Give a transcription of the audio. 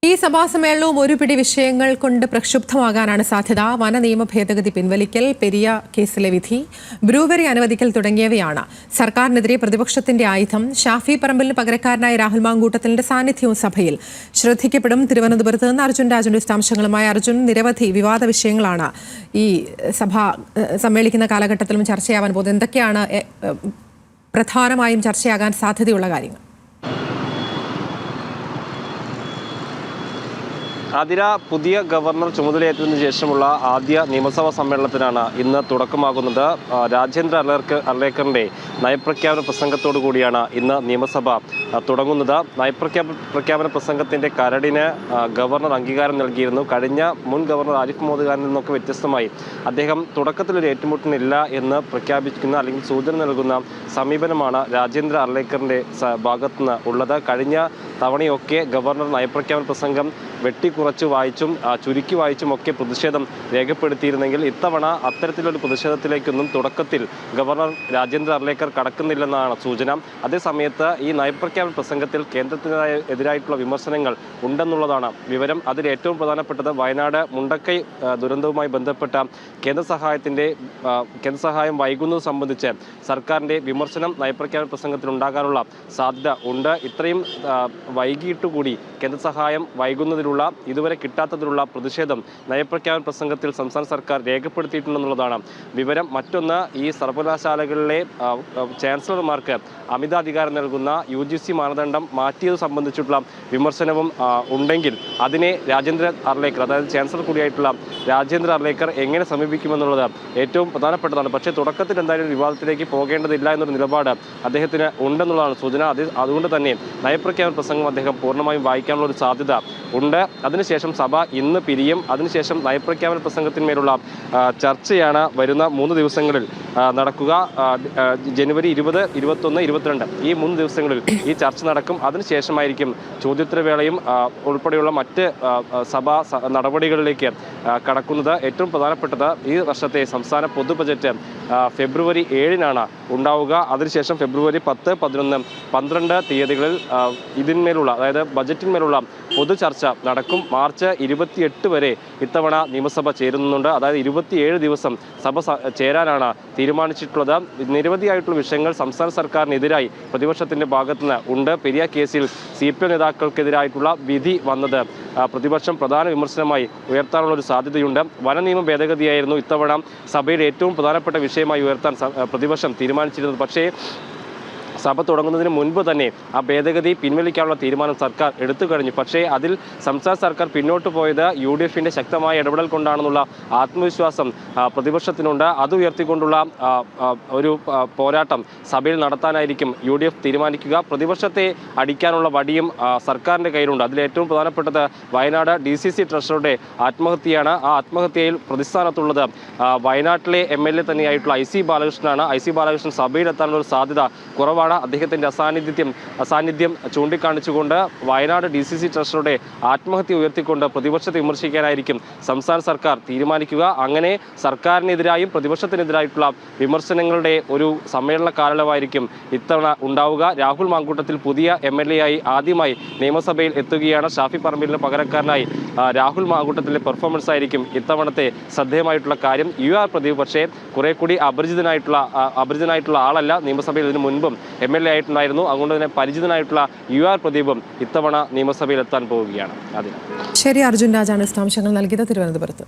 ഈ സഭാ സമ്മേളനവും ഒരു പിടി വിഷയങ്ങൾ കൊണ്ട് പ്രക്ഷുബ്ധമാകാനാണ് സാധ്യത. വന നിയമ ഭേദഗതി പിൻവലിക്കൽ, പെരിയ കേസിലെ വിധി, ബ്രൂവറി അനുവദിക്കൽ തുടങ്ങിയവയാണ് സർക്കാരിനെതിരെ പ്രതിപക്ഷത്തിന്റെ ആയുധം. ഷാഫി പറമ്പിലിന് പകരക്കാരനായ രാഹുൽ മാങ്കൂട്ടത്തിന്റെ സാന്നിധ്യവും സഭയിൽ ശ്രദ്ധിക്കപ്പെടും. തിരുവനന്തപുരത്ത് നിന്ന് അർജുൻ രാജുന്റെ വിശദാംശങ്ങളുമായി. അർജുൻ, നിരവധി വിവാദ വിഷയങ്ങളാണ് ഈ സഭ സമ്മേളിക്കുന്ന കാലഘട്ടത്തിലും ചർച്ചയാവാൻ പോകുന്നത്. എന്തൊക്കെയാണ് പ്രധാനമായും ചർച്ചയാകാൻ സാധ്യതയുള്ള കാര്യങ്ങൾ? ആതിര, പുതിയ ഗവർണർ ചുമതലയേറ്റതിനു ശേഷമുള്ള ആദ്യ നിയമസഭാ സമ്മേളനത്തിനാണ് ഇന്ന് തുടക്കമാകുന്നത്. രാജേന്ദ്ര അർലേക്കറിന്റെ നയപ്രഖ്യാപന പ്രസംഗത്തോടു കൂടിയാണ് ഇന്ന് നിയമസഭ തുടങ്ങുന്നത്. നയപ്രഖ്യാപന പ്രസംഗത്തിന്റെ കരടിന് ഗവർണർ അംഗീകാരം നൽകിയിരുന്നു. കഴിഞ്ഞ മുൻ ഗവർണർ ആരിഫ് മുഹമ്മദ് ഖാനിൽ നിന്നൊക്കെ വ്യത്യസ്തമായി അദ്ദേഹം തുടക്കത്തിലൊരു ഏറ്റുമുട്ടലില്ല എന്ന് പ്രഖ്യാപിക്കുന്ന അല്ലെങ്കിൽ സൂചന നൽകുന്ന സമീപനമാണ് രാജേന്ദ്ര അർലേക്കറിന്റെ ഭാഗത്തുനിന്ന് ഉള്ളത്. കഴിഞ്ഞ തവണയൊക്കെ ഗവർണർ നയപ്രഖ്യാപന പ്രസംഗം വെട്ടിക്കുറച്ച് വായിച്ചും ചുരുക്കി വായിച്ചും ഒക്കെ പ്രതിഷേധം രേഖപ്പെടുത്തിയിരുന്നെങ്കിൽ ഇത്തവണ അത്തരത്തിലൊരു പ്രതിഷേധത്തിലേക്കൊന്നും തുടക്കത്തിൽ ഗവർണർ രാജേന്ദ്ര അർലേക്കർ കടക്കുന്നില്ലെന്നാണ് സൂചന. അതേസമയത്ത് ഈ നയപ്രഖ്യാപന പ്രസംഗത്തിൽ കേന്ദ്രത്തിനെതിരായിട്ടുള്ള വിമർശനങ്ങൾ ഉണ്ടെന്നുള്ളതാണ് വിവരം. അതിൽ ഏറ്റവും പ്രധാനപ്പെട്ടത് വയനാട് മുണ്ടക്കൈ ദുരന്തവുമായി ബന്ധപ്പെട്ട കേന്ദ്ര സഹായം വൈകുന്നത് സംബന്ധിച്ച് സർക്കാരിന്റെ വിമർശനം നയപ്രഖ്യാപന പ്രസംഗത്തിൽ ഉണ്ടാകാനുള്ള സാധ്യത ഉണ്ട്. ഇത്രയും വൈകിട്ടുകൂടി കേന്ദ്ര സഹായം വൈകുന്നതിലുള്ള ഇതുവരെ കിട്ടാത്തതിലുള്ള പ്രതിഷേധം നയപ്രഖ്യാപന പ്രസംഗത്തിൽ സംസ്ഥാന സർക്കാർ രേഖപ്പെടുത്തിയിട്ടുണ്ടെന്നുള്ളതാണ് വിവരം. മറ്റൊന്ന്, ഈ സർവകലാശാലകളിലെ ചാൻസലർമാർക്ക് അമിതാധികാരം നൽകുന്ന UGC മാനദണ്ഡം മാറ്റിയത് സംബന്ധിച്ചിട്ടുള്ള വിമർശനവും ഉണ്ടെങ്കിൽ അതിനെ രാജേന്ദ്ര അർലേക്കർ, അതായത് ചാൻസലർ കൂടിയായിട്ടുള്ള രാജേന്ദ്ര അർലേക്കർ എങ്ങനെ സമീപിക്കുമെന്നുള്ളത് ഏറ്റവും പ്രധാനപ്പെട്ടതാണ്. പക്ഷേ തുടക്കത്തിൽ എന്തായാലും വിവാദത്തിലേക്ക് പോകേണ്ടതില്ല എന്നൊരു നിലപാട് അദ്ദേഹത്തിന് ഉണ്ടെന്നുള്ളതാണ് സൂചന. അതുകൊണ്ട് തന്നെ നയപ്രഖ്യാപന പ്രസംഗം അദ്ദേഹം പൂർണ്ണമായും വായിക്കാനുള്ള ഒരു സാധ്യത ഉണ്ട്. അതിനുശേഷം സഭ ഇന്ന് പിരിയും. അതിനുശേഷം നയപ്രഖ്യാപന പ്രസംഗത്തിന്മേലുള്ള ചർച്ചയാണ് വരുന്ന 3 ദിവസങ്ങളിൽ നടക്കുക. ജനുവരി 20, 21, 22 ഈ 3 ദിവസങ്ങളിൽ ഈ ചർച്ച നടക്കും. അതിനുശേഷമായിരിക്കും ചോദ്യോത്തരവേളയും ഉൾപ്പെടെയുള്ള മറ്റ് സഭാ നടപടികളിലേക്ക് കടക്കുന്നത്. ഏറ്റവും പ്രധാനപ്പെട്ടത് ഈ വർഷത്തെ സംസ്ഥാന പൊതു ബജറ്റ് ഫെബ്രുവരി 7-നാണ് ഉണ്ടാവുക. അതിനുശേഷം ഫെബ്രുവരി 10, 11, 12 തീയതികളിൽ ഇതിന്മേലുള്ള, അതായത് ബജറ്റിന്മേലുള്ള പൊതു ചർച്ച നടക്കും. മാർച്ച് 28 വരെ ഇത്തവണ നിയമസഭ ചേരുന്നുണ്ട്. അതായത് 27 ദിവസം സഭ ചേരാനാണ് തീരുമാനിച്ചിട്ടുള്ളത്. നിരവധിയായിട്ടുള്ള വിഷയങ്ങൾ സംസ്ഥാന സർക്കാരിനെതിരായി പ്രതിപക്ഷത്തിന്റെ ഭാഗത്തുനിന്ന് ഉണ്ട്. പെരിയ കേസിൽ CPM നേതാക്കൾക്കെതിരായിട്ടുള്ള വിധി വന്നത് പ്രതിപക്ഷം പ്രധാന വിമർശനമായി ഉയർത്താനുള്ള ഒരു സാധ്യതയുണ്ട്. വനനിയമ ഭേദഗതിയായിരുന്നു ഇത്തവണ സഭയിൽ ഏറ്റവും പ്രധാനപ്പെട്ട വിഷയമായി ഉയർത്താൻ പ്രതിപക്ഷം തീരുമാനിച്ചിരുന്നത്. പക്ഷേ സഭ തുടങ്ങുന്നതിന് മുൻപ് തന്നെ ആ ഭേദഗതി പിൻവലിക്കാനുള്ള തീരുമാനം സർക്കാർ എടുത്തു കഴിഞ്ഞു. പക്ഷേ അതിൽ സംസ്ഥാന സർക്കാർ പിന്നോട്ട് പോയത് UDFന്റെ ശക്തമായ ഇടപെടൽ കൊണ്ടാണെന്നുള്ള ആത്മവിശ്വാസം പ്രതിപക്ഷത്തിനുണ്ട്. അത് ഉയർത്തിക്കൊണ്ടുള്ള ഒരു പോരാട്ടം സഭയിൽ നടത്താനായിരിക്കും UDF തീരുമാനിക്കുക. പ്രതിപക്ഷത്തെ അടിക്കാനുള്ള വടിയും സർക്കാരിൻ്റെ കയ്യിലുണ്ട്. അതിലേറ്റവും പ്രധാനപ്പെട്ടത് വയനാട് DCC ട്രഷറുടെ ആത്മഹത്യയാണ്. ആ ആത്മഹത്യയിൽ പ്രതിസ്ഥാനത്തുള്ളത് വയനാട്ടിലെ MLA തന്നെയായിട്ടുള്ള IC ബാലകൃഷ്ണനാണ്. IC ബാലകൃഷ്ണൻ സഭയിലെത്താനുള്ള ഒരു സാധ്യത കുറവാണ്. അദ്ദേഹത്തിന്റെ അസാന്നിധ്യം ചൂണ്ടിക്കാണിച്ചുകൊണ്ട് വയനാട് DCC ട്രഷറുടെ ആത്മഹത്യ ഉയർത്തിക്കൊണ്ട് പ്രതിപക്ഷത്തെ വിമർശിക്കാനായിരിക്കും സംസ്ഥാന സർക്കാർ തീരുമാനിക്കുക. അങ്ങനെ സർക്കാരിനെതിരായും പ്രതിപക്ഷത്തിനെതിരായിട്ടുള്ള വിമർശനങ്ങളുടെ ഒരു സമ്മേളന കാലയളവായിരിക്കും ഇത്തവണ ഉണ്ടാവുക. രാഹുൽ മാങ്കൂട്ടത്തിൽ പുതിയ MLA ആയി ആദ്യമായി നിയമസഭയിൽ എത്തുകയാണ്. ഷാഫി പറമ്പിലിന് പകരക്കാരനായി രാഹുൽ മാങ്കൂട്ടത്തിലെ പെർഫോമൻസ് ആയിരിക്കും ഇത്തവണത്തെ ശ്രദ്ധേയമായിട്ടുള്ള കാര്യം. UR പ്രദീപ് പക്ഷേ കുറെ കൂടി അപരിചിതനായിട്ടുള്ള ആളല്ല. നിയമസഭയിൽ ഇതിനു മുൻപും MLA ആയിട്ടുണ്ടായിരുന്നു. അതുകൊണ്ട് തന്നെ പരിചിതനായിട്ടുള്ള UR പ്രദീപും ഇത്തവണ നിയമസഭയിൽ എത്താൻ പോവുകയാണ്. ശരി, അർജുൻ രാജാണ് വിശദാംശങ്ങൾ നൽകിയത് തിരുവനന്തപുരത്ത്.